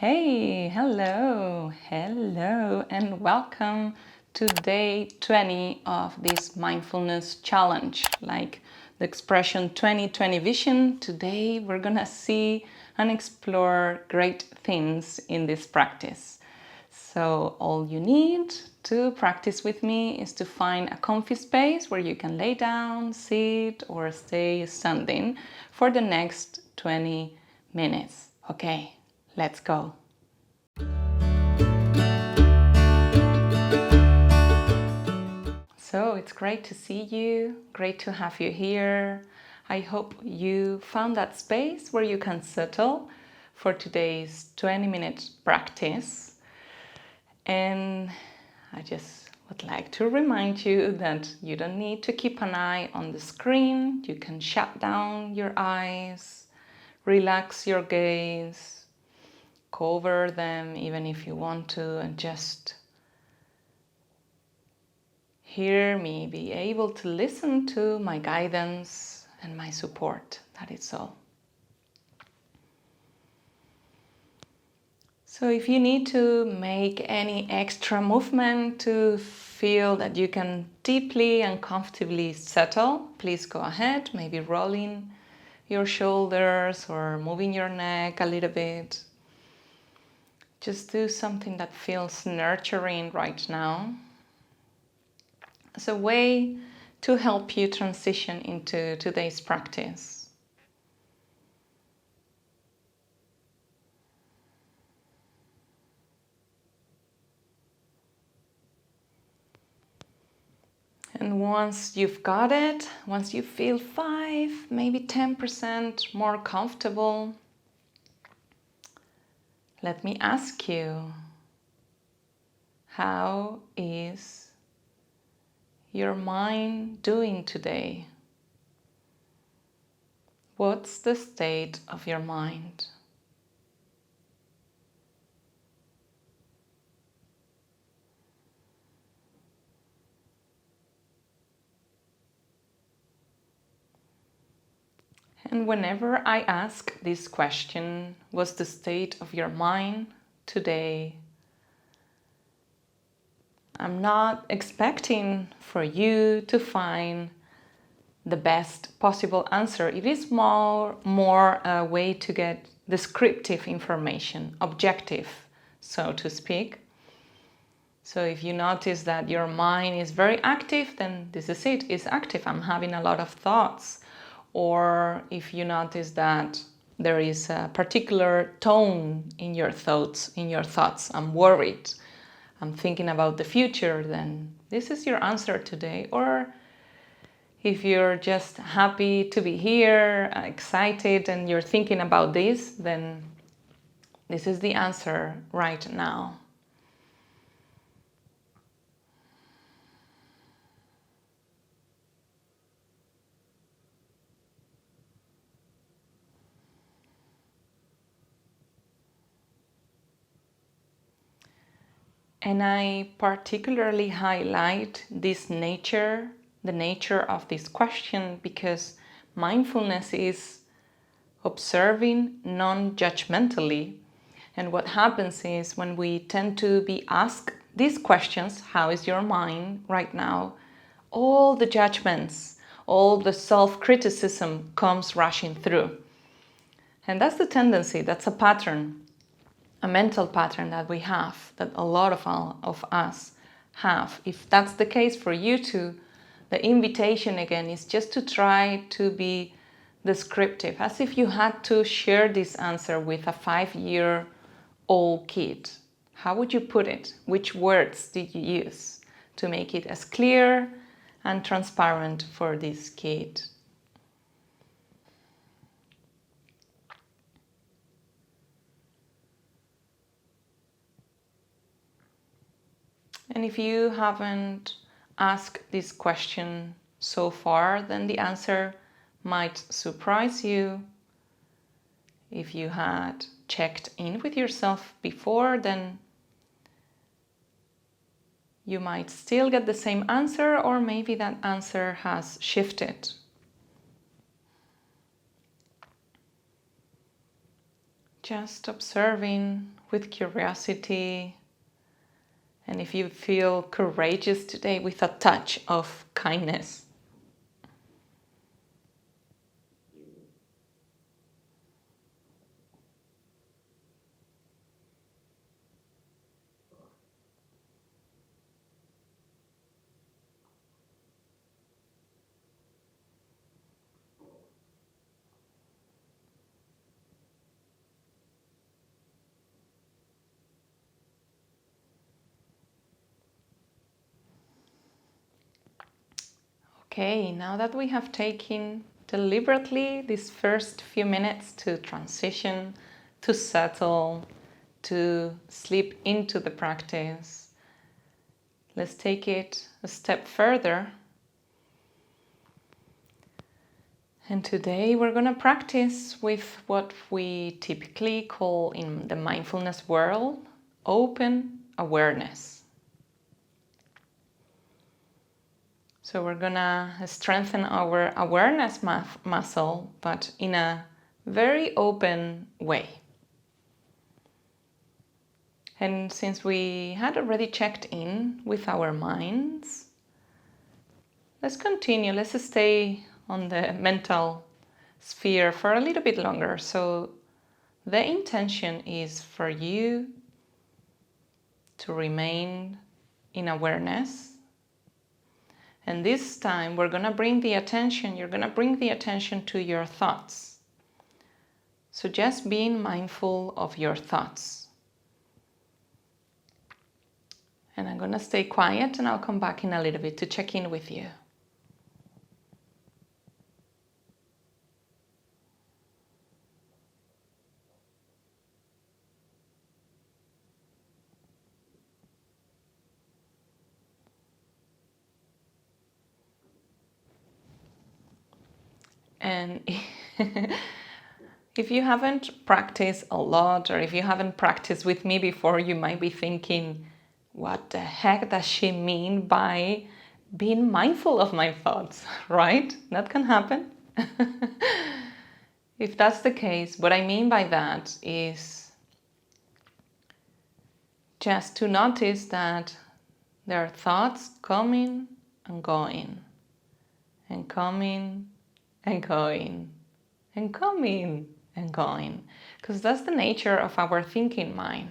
Hey, hello, and welcome to day 20 of this mindfulness challenge. Like the expression 2020 vision, today we're gonna see and explore great things in this practice. So, all you need to practice with me is to find a comfy space where you can lay down, sit, or stay standing for the next 20 minutes. Okay, let's go. So it's great to see you, great to have you here. I hope you found that space where you can settle for today's 20-minute practice. And I just would like to remind you that you don't need to keep an eye on the screen. You can shut down your eyes, relax your gaze, cover them even if you want to, and just hear me, be able to listen to my guidance and my support. That is all. So if you need to make any extra movement to feel that you can deeply and comfortably settle, please go ahead, maybe rolling your shoulders or moving your neck a little bit. Just do something that feels nurturing right now, as a way to help you transition into today's practice. And once you've got it, once you feel 5, maybe 10% more comfortable, let me ask you, how is your mind doing today? What's the state of your mind? And whenever I ask this question, what's the state of your mind today? I'm not expecting for you to find the best possible answer. It is more a way to get descriptive information, objective, so to speak. So if you notice that your mind is very active, then this is it, it's active. I'm having a lot of thoughts. Or if you notice that there is a particular tone in your thoughts, I'm worried, I'm thinking about the future, then this is your answer today. Or if you're just happy to be here, excited, and you're thinking about this, then this is the answer right now. And I particularly highlight this nature, the nature of this question, because mindfulness is observing non-judgmentally. And what happens is when we tend to be asked these questions, how is your mind right now? All the judgments, all the self-criticism comes rushing through. And that's the tendency, that's a pattern, a mental pattern that we have, that a lot of us have. If that's the case for you too, the invitation again is just to try to be descriptive, as if you had to share this answer with a 5-year-old kid. How would you put it? Which words did you use to make it as clear and transparent for this kid? And if you haven't asked this question so far, then the answer might surprise you. If you had checked in with yourself before, then you might still get the same answer, or maybe that answer has shifted. Just observing with curiosity. And if you feel courageous today, with a touch of kindness. Okay, now that we have taken deliberately these first few minutes to transition, to settle, to slip into the practice, let's take it a step further. And today we're going to practice with what we typically call in the mindfulness world open awareness. So we're gonna strengthen our awareness muscle, but in a very open way. And since we had already checked in with our minds, let's continue. Let's stay on the mental sphere for a little bit longer. So the intention is for you to remain in awareness. And this time you're going to bring the attention to your thoughts. So just being mindful of your thoughts. And I'm going to stay quiet and I'll come back in a little bit to check in with you. And if you haven't practiced a lot, or if you haven't practiced with me before, you might be thinking, what the heck does she mean by being mindful of my thoughts, right? That can happen. If that's the case, what I mean by that is just to notice that there are thoughts coming and going, and coming and going, and coming and going, because that's the nature of our thinking mind.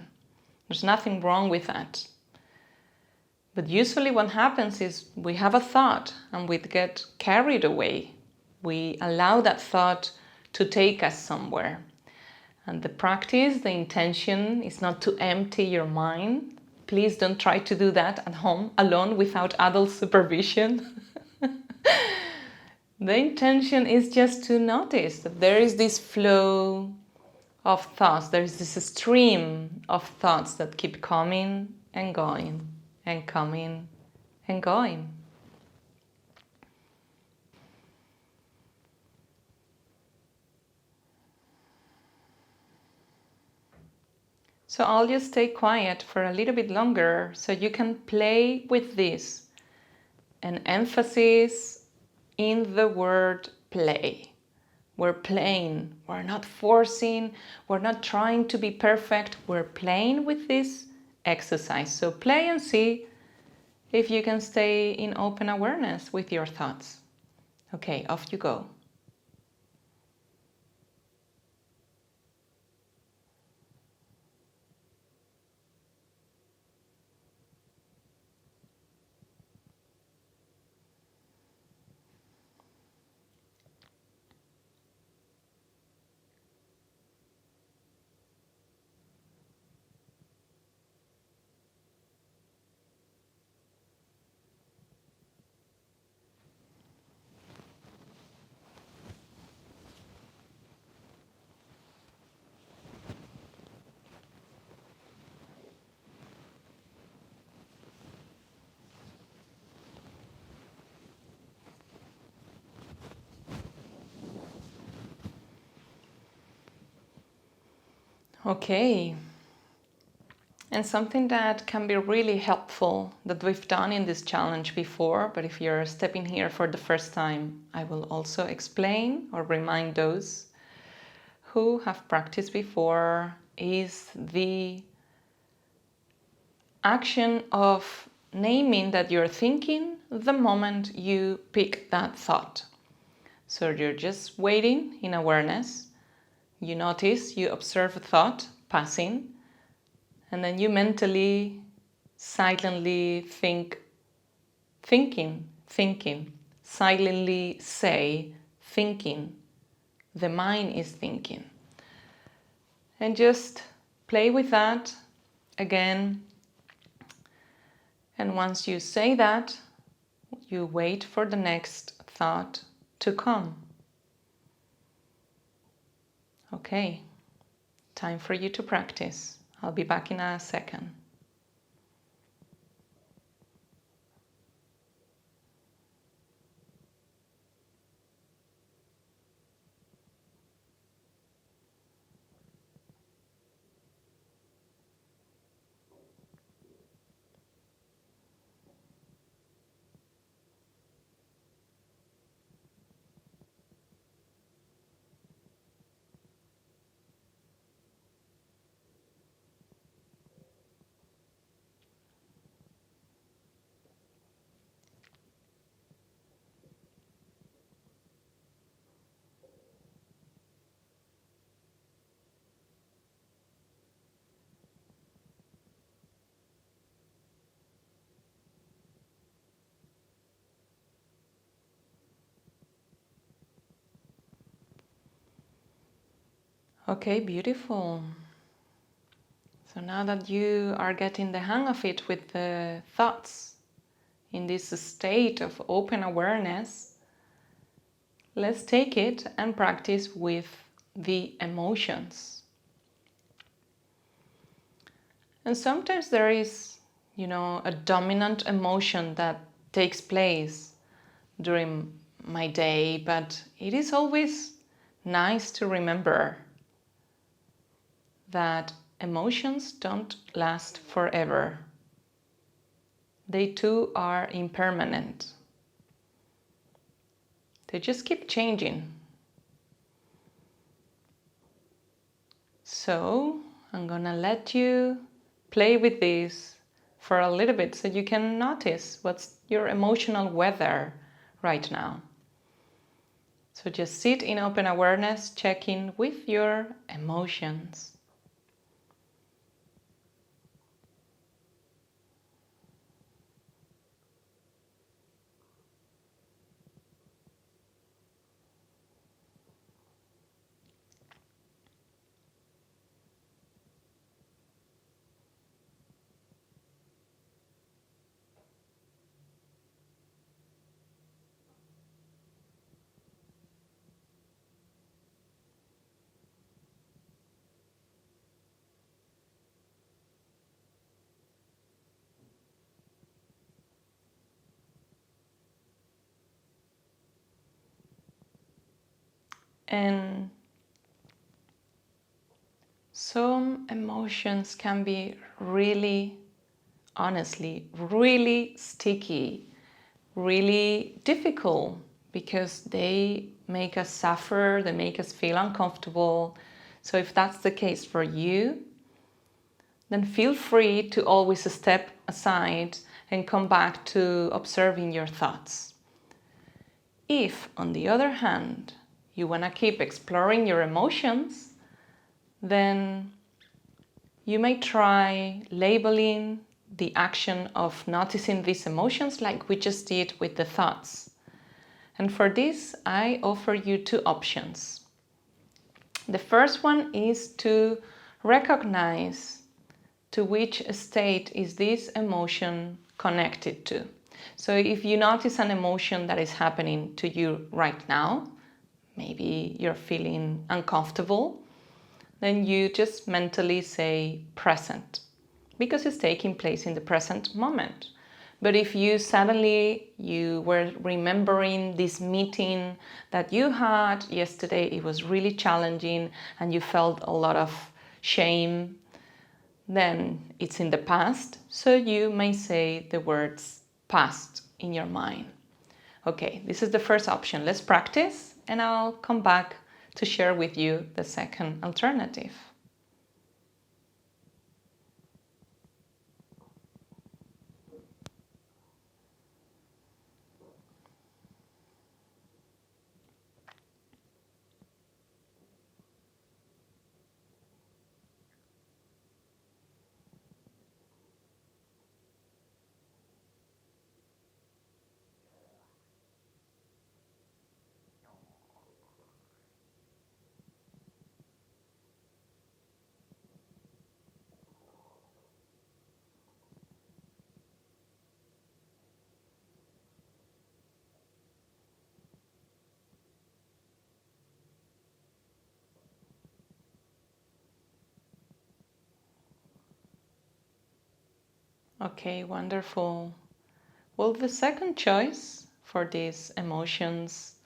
There's nothing wrong with that. But usually what happens is we have a thought and we get carried away. We allow that thought to take us somewhere. And the practice, the intention is not to empty your mind. Please don't try to do that at home alone without adult supervision. The intention is just to notice that there is this flow of thoughts, there is this stream of thoughts that keep coming and going and coming and going. So I'll just stay quiet for a little bit longer so you can play with this. An emphasis in the word play. We're playing, we're not forcing, we're not trying to be perfect, we're playing with this exercise. So play and see if you can stay in open awareness with your thoughts. Okay, off you go. Okay. And something that can be really helpful that we've done in this challenge before, but if you're stepping here for the first time, I will also explain or remind those who have practiced before, is the action of naming that you're thinking the moment you pick that thought. So you're just waiting in awareness. You notice, you observe a thought passing, and then you mentally, silently thinking, silently say, thinking. The mind is thinking. And just play with that again. And once you say that, you wait for the next thought to come. Okay, time for you to practice. I'll be back in a second. Okay, beautiful. So now that you are getting the hang of it with the thoughts in this state of open awareness, let's take it and practice with the emotions. And sometimes there is, a dominant emotion that takes place during my day, but it is always nice to remember that emotions don't last forever. They too are impermanent. They just keep changing. So I'm gonna let you play with this for a little bit so you can notice what's your emotional weather right now. So just sit in open awareness, check in with your emotions. And some emotions can be really, honestly, really sticky, really difficult because they make us suffer, they make us feel uncomfortable. So if that's the case for you, then feel free to always step aside and come back to observing your thoughts. If, on the other hand, you want to keep exploring your emotions, then you may try labeling the action of noticing these emotions like we just did with the thoughts. And for this, I offer you two options. The first one is to recognize to which state is this emotion connected to. So if you notice an emotion that is happening to you right now, maybe you're feeling uncomfortable, then you just mentally say present, because it's taking place in the present moment. But if you were remembering this meeting that you had yesterday, it was really challenging and you felt a lot of shame, then it's in the past, so you may say the words past in your mind. Okay, this is the first option. Let's practice and I'll come back to share with you the second alternative. Okay, wonderful. Well, the second choice for this emotions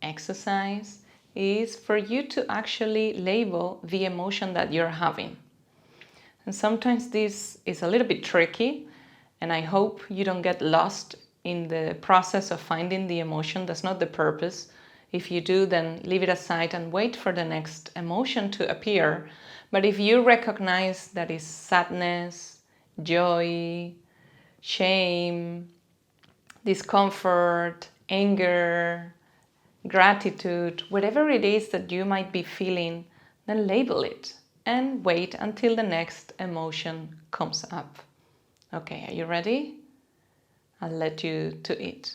exercise is for you to actually label the emotion that you're having. And sometimes this is a little bit tricky, and I hope you don't get lost in the process of finding the emotion. That's not the purpose. If you do, then leave it aside and wait for the next emotion to appear. But if you recognize that is sadness, joy, shame, discomfort, anger, gratitude, whatever it is that you might be feeling, then label it and wait until the next emotion comes up. Okay, are you ready? I'll let you to it.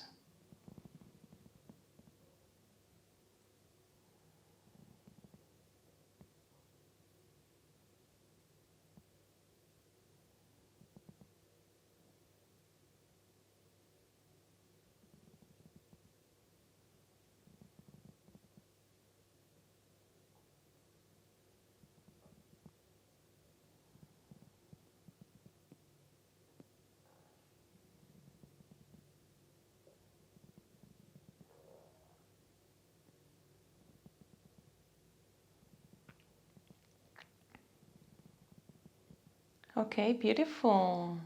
Okay, beautiful.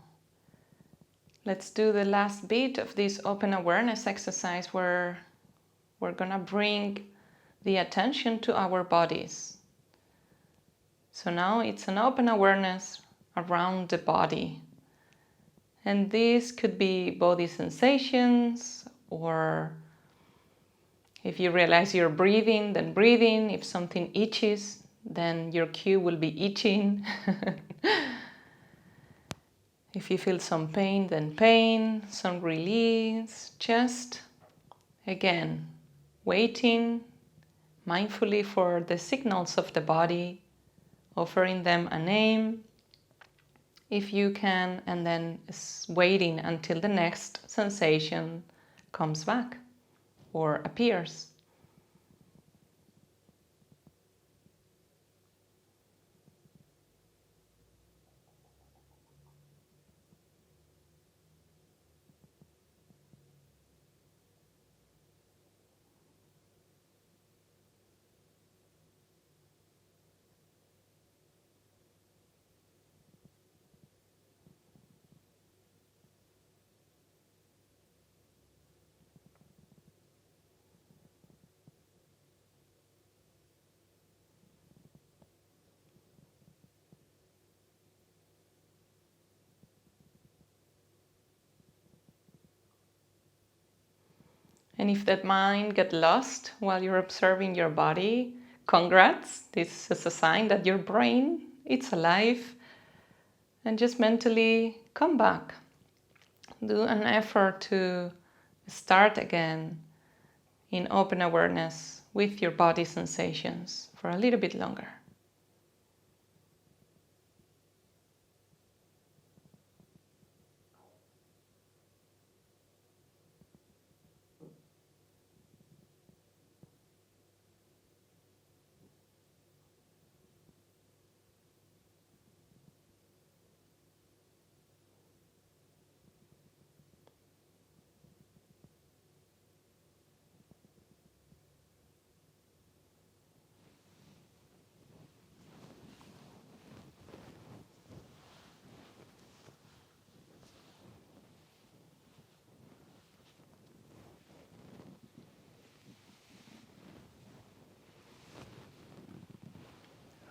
Let's do the last bit of this open awareness exercise where we're gonna bring the attention to our bodies. So now it's an open awareness around the body. And this could be body sensations, or if you realize you're breathing, then breathing. If something itches, then your cue will be itching. If you feel some pain, then pain, some release. Just, again, waiting mindfully for the signals of the body, offering them a name if you can, and then waiting until the next sensation comes back or appears. And if that mind gets lost while you're observing your body, congrats. This is a sign that your brain, it's alive. And just mentally come back. Do an effort to start again in open awareness with your body sensations for a little bit longer.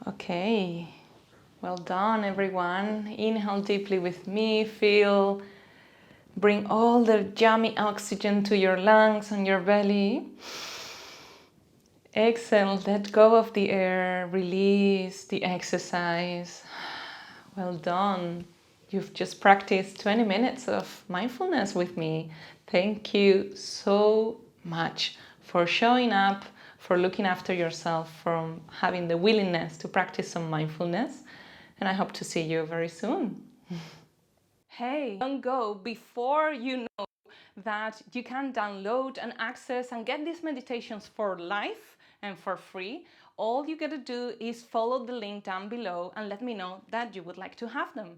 Okay, well done everyone. Inhale deeply with me, bring all the yummy oxygen to your lungs and your belly. Exhale, let go of the air, release the exercise. Well done. You've just practiced 20 minutes of mindfulness with me. Thank you so much for showing up, for looking after yourself, for having the willingness to practice some mindfulness. And I hope to see you very soon. Hey, don't go before you know that you can download and access and get these meditations for life and for free. All you gotta do is follow the link down below and let me know that you would like to have them.